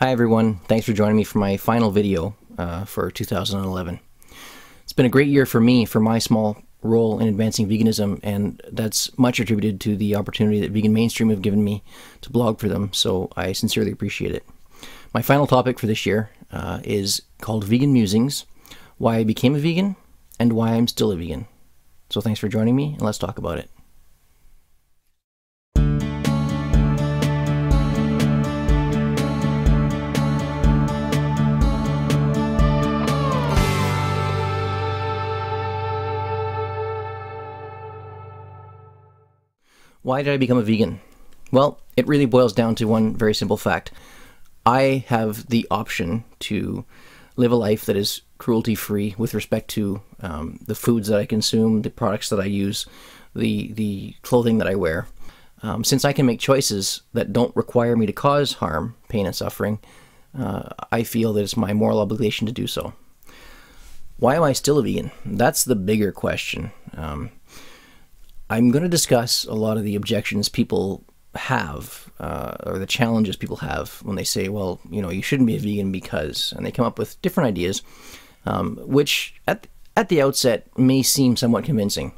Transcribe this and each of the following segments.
Hi everyone, thanks for joining me for my final video for 2011. It's been a great year for me, for my small role in advancing veganism, and that's much attributed to the opportunity that Vegan Mainstream have given me to blog for them, so I sincerely appreciate it. My final topic for this year is called Vegan Musings, why I became a vegan and why I'm still a vegan. So thanks for joining me, and let's talk about it. Why did I become a vegan? Well, it really boils down to one very simple fact. I have the option to live a life that is cruelty-free with respect to the foods that I consume, the products that I use, the clothing that I wear. Since I can make choices that don't require me to cause harm, pain, and suffering, I feel that it's my moral obligation to do so. Why am I still a vegan? That's the bigger question. I'm going to discuss a lot of the objections people have, or the challenges people have when they say, well, you know, you shouldn't be a vegan because, and they come up with different ideas, which at the outset may seem somewhat convincing,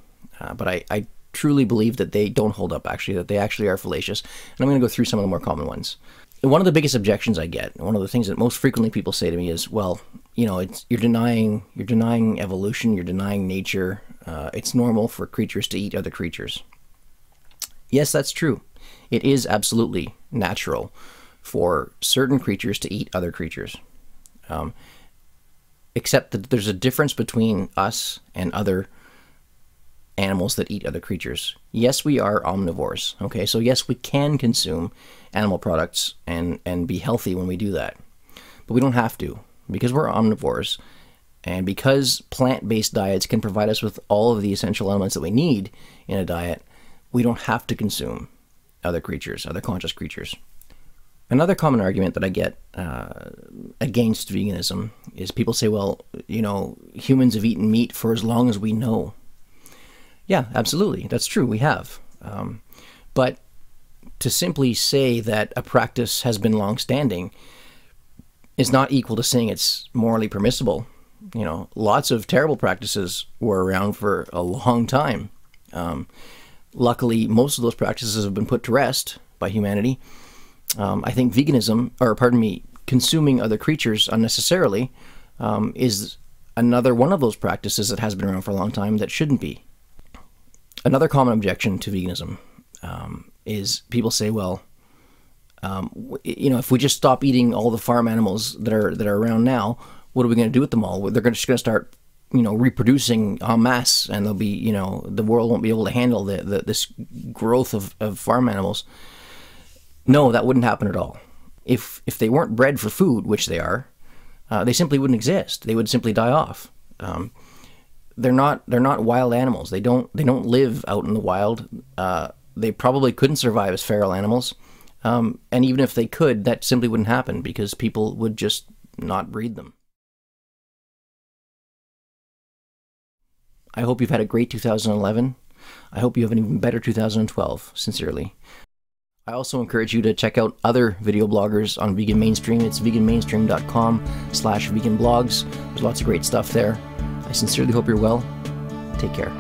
but I truly believe that they don't hold up, actually, that they actually are fallacious, and I'm going to go through some of the more common ones. And one of the biggest objections I get, one of the things that most frequently people say to me is, well, you know, you're denying evolution, you're denying nature. It's normal for creatures to eat other creatures. Yes, that's true. It is absolutely natural for certain creatures to eat other creatures. Except that there's a difference between us and other animals that eat other creatures. Yes, we are omnivores. Okay, so yes, we can consume animal products and be healthy when we do that. But we don't have to, because we're omnivores. And because plant-based diets can provide us with all of the essential elements that we need in a diet, we don't have to consume other creatures, other conscious creatures. Another common argument that I get against veganism is people say, well, you know, humans have eaten meat for as long as we know. Yeah, absolutely. That's true. We have. But to simply say that a practice has been long-standing is not equal to saying it's morally permissible. You know, lots of terrible practices were around for a long time. Luckily, most of those practices have been put to rest by humanity. I think veganism, or pardon me, consuming other creatures unnecessarily is another one of those practices that has been around for a long time that shouldn't be. Another common objection to veganism is people say, well, you know, if we just stop eating all the farm animals that are around now, what are we going to do with them all? They're just going to start, you know, reproducing en masse, and they'll be, you know, the world won't be able to handle this growth of farm animals. No, that wouldn't happen at all. If they weren't bred for food, which they are, they simply wouldn't exist. They would simply die off. They're not wild animals. They don't live out in the wild. They probably couldn't survive as feral animals. And even if they could, that simply wouldn't happen because people would just not breed them. I hope you've had a great 2011. I hope you have an even better 2012, sincerely. I also encourage you to check out other video bloggers on Vegan Mainstream. It's veganmainstream.com/veganblogs. There's lots of great stuff there. I sincerely hope you're well. Take care.